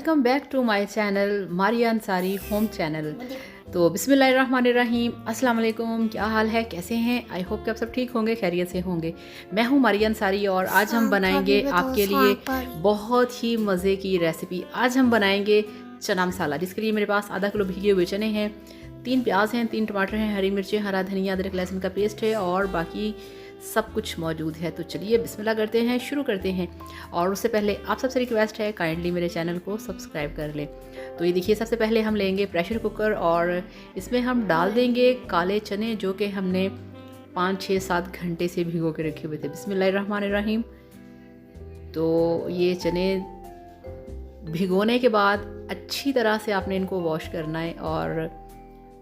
Welcome back to my channel Maria Ansari home channel. तो बिस्मिल्लाहिर्रहमानिर्रहीम, अस्सलाम वालेकुम। क्या हाल है, कैसे हैं? आई होप कि आप सब ठीक होंगे, खैरियत से होंगे। मैं हूं मारिया अंसारी और आज हम बनाएंगे आपके लिए बहुत ही मज़े की रेसिपी। आज हम बनाएंगे चना मसाला, जिसके लिए मेरे पास आधा किलो भिगे हुए चने हैं, 3 प्याज हैं, 3 टमाटर हैं, हरी मिर्चें, हरा धनिया, अदरक लहसुन का पेस्ट है और बाकी सब कुछ मौजूद है। तो चलिए बिस्मिल्लाह करते हैं, शुरू करते हैं। और उससे पहले आप सबसे रिक्वेस्ट है, काइंडली मेरे चैनल को सब्सक्राइब कर लें। तो ये देखिए, सबसे पहले हम लेंगे प्रेशर कुकर और इसमें हम डाल देंगे काले चने, जो कि हमने 5, 6, 7 घंटे से भिगो के रखे हुए थे। बिस्मिल्लाहिर्रहमानिर्रहीम। तो ये चने भिगोने के बाद अच्छी तरह से आपने इनको वॉश करना है और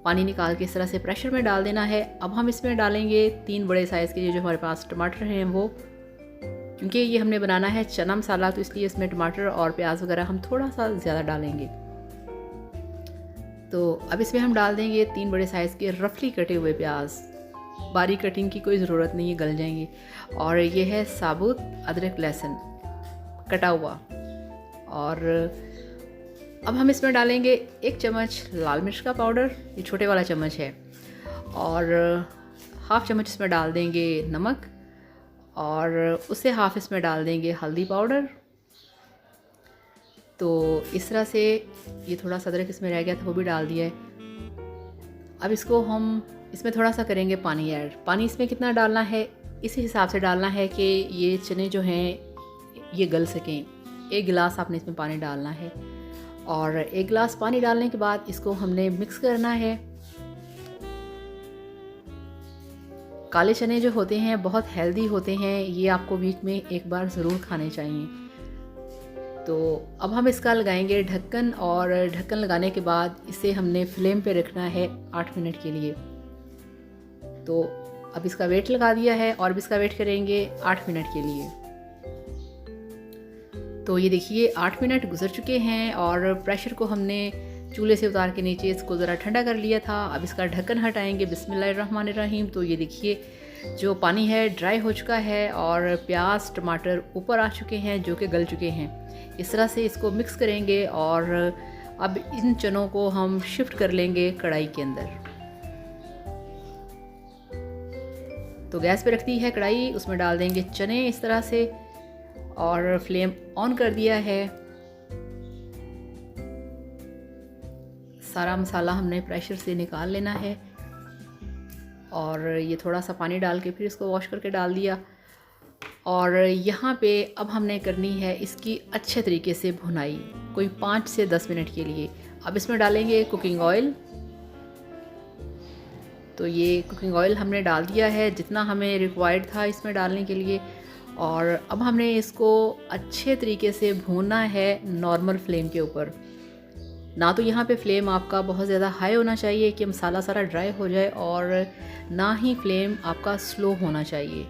पानी निकाल के इस तरह से प्रेशर में डाल देना है। अब हम इसमें डालेंगे 3 बड़े साइज़ के जो हमारे पास टमाटर हैं वो, क्योंकि ये हमने बनाना है चना मसाला, तो इसलिए इसमें टमाटर और प्याज वगैरह हम थोड़ा सा ज़्यादा डालेंगे। तो अब इसमें हम डाल देंगे 3 बड़े साइज़ के रफली कटे हुए प्याज। बारीक कटिंग की कोई ज़रूरत नहीं है, गल जाएंगे। और ये है साबुत अदरक लहसुन कटा हुआ। और अब हम इसमें डालेंगे 1 चम्मच लाल मिर्च का पाउडर, ये छोटे वाला चम्मच है, और हाफ़ चम्मच इसमें डाल देंगे नमक, और उससे हाफ़ इसमें डाल देंगे हल्दी पाउडर। तो इस तरह से ये थोड़ा सा अदरक इसमें रह गया था, वो भी डाल दिया है। अब इसको हम इसमें थोड़ा सा करेंगे पानी ऐड। पानी इसमें कितना डालना है, इसी हिसाब से डालना है कि ये चने जो हैं ये गल सकें। 1 गिलास आपने इसमें पानी डालना है और 1 गिलास पानी डालने के बाद इसको हमने मिक्स करना है। काले चने जो होते हैं बहुत हेल्दी होते हैं, ये आपको वीक में एक बार ज़रूर खाने चाहिए। तो अब हम इसका लगाएंगे ढक्कन, और ढक्कन लगाने के बाद इसे हमने फ्लेम पे रखना है 8 मिनट के लिए। तो अब इसका वेट लगा दिया है और अब इसका वेट करेंगे 8 मिनट के लिए। तो ये देखिए 8 मिनट गुजर चुके हैं और प्रेशर को हमने चूल्हे से उतार के नीचे इसको ज़रा ठंडा कर लिया था। अब इसका ढक्कन हटाएंगे। बिस्मिल्लाहिर्रहमानिर्रहीम। तो ये देखिए जो पानी है ड्राई हो चुका है और प्याज टमाटर ऊपर आ चुके हैं, जो कि गल चुके हैं। इस तरह से इसको मिक्स करेंगे और अब इन चनों को हम शिफ्ट कर लेंगे कढ़ाई के अंदर। तो गैस पे रख दी है कढ़ाई, उसमें डाल देंगे चने इस तरह से, और फ्लेम ऑन कर दिया है। सारा मसाला हमने प्रेशर से निकाल लेना है और ये थोड़ा सा पानी डाल के फिर इसको वॉश करके डाल दिया। और यहाँ पे अब हमने करनी है इसकी अच्छे तरीके से भुनाई, कोई 5 से 10 मिनट के लिए। अब इसमें डालेंगे कुकिंग ऑयल। तो ये कुकिंग ऑयल हमने डाल दिया है जितना हमें रिक्वायर्ड था इसमें डालने के लिए। और अब हमने इसको अच्छे तरीके से भूनना है नॉर्मल फ्लेम के ऊपर। ना तो यहाँ पे फ्लेम आपका बहुत ज़्यादा हाई होना चाहिए कि मसाला सारा ड्राई हो जाए, और ना ही फ्लेम आपका स्लो होना चाहिए।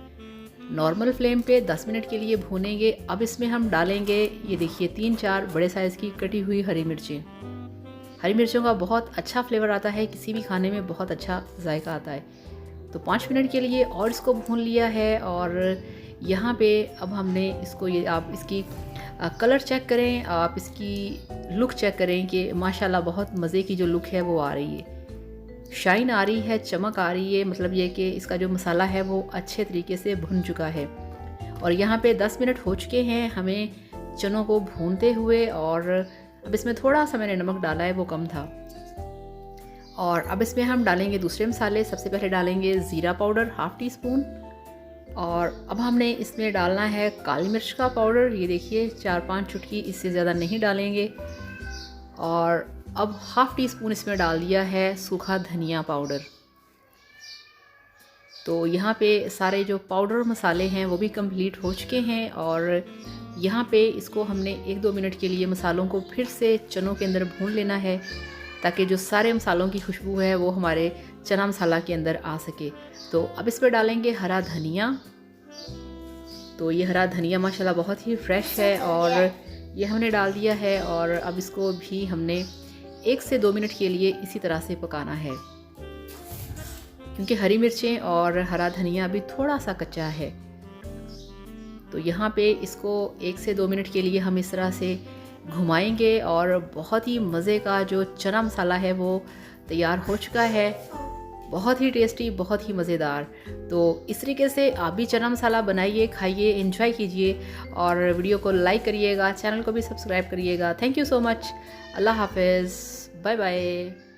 नॉर्मल फ्लेम पे 10 मिनट के लिए भूनेंगे। अब इसमें हम डालेंगे, ये देखिए 3-4 बड़े साइज़ की कटी हुई हरी मिर्चें। हरी मिर्चों का बहुत अच्छा फ्लेवर आता है, किसी भी खाने में बहुत अच्छा जायका आता है। तो 5 मिनट के लिए और इसको भून लिया है। और यहाँ पे अब हमने इसको, ये आप इसकी कलर चेक करें, आप इसकी लुक चेक करें कि माशाल्लाह बहुत मज़े की जो लुक है वो आ रही है, शाइन आ रही है, चमक आ रही है। मतलब ये कि इसका जो मसाला है वो अच्छे तरीके से भुन चुका है। और यहाँ पे 10 मिनट हो चुके हैं हमें चनों को भूनते हुए। और अब इसमें थोड़ा सा मैंने नमक डाला है, वो कम था। और अब इसमें हम डालेंगे दूसरे मसाले। सबसे पहले डालेंगे ज़ीरा पाउडर ½ टी स्पून, और अब हमने इसमें डालना है काली मिर्च का पाउडर। ये देखिए 4-5 चुटकी, इससे ज़्यादा नहीं डालेंगे। और अब ½ टी स्पून इसमें डाल दिया है सूखा धनिया पाउडर। तो यहाँ पे सारे जो पाउडर मसाले हैं वो भी कंप्लीट हो चुके हैं। और यहाँ पे इसको हमने 1-2 मिनट के लिए मसालों को फिर से चनों के अंदर भून लेना है, ताकि जो सारे मसालों की खुशबू है वो हमारे चना मसाला के अंदर आ सके। तो अब इस पर डालेंगे हरा धनिया। तो ये हरा धनिया माशाल्लाह बहुत ही फ्रेश है और ये हमने डाल दिया है। और अब इसको भी हमने 1 से 2 मिनट के लिए इसी तरह से पकाना है, क्योंकि हरी मिर्चें और हरा धनिया अभी थोड़ा सा कच्चा है। तो यहाँ पे इसको 1 से 2 मिनट के लिए हम इस तरह से घुमाएंगे और बहुत ही मज़े का जो चना मसाला है वो तैयार हो चुका है। बहुत ही टेस्टी, बहुत ही मज़ेदार। तो इस तरीके से आप भी चना मसाला बनाइए, खाइए, एंजॉय कीजिए और वीडियो को लाइक करिएगा, चैनल को भी सब्सक्राइब करिएगा। Thank you so much. अल्लाह हाफ़िज़, बाय बाय।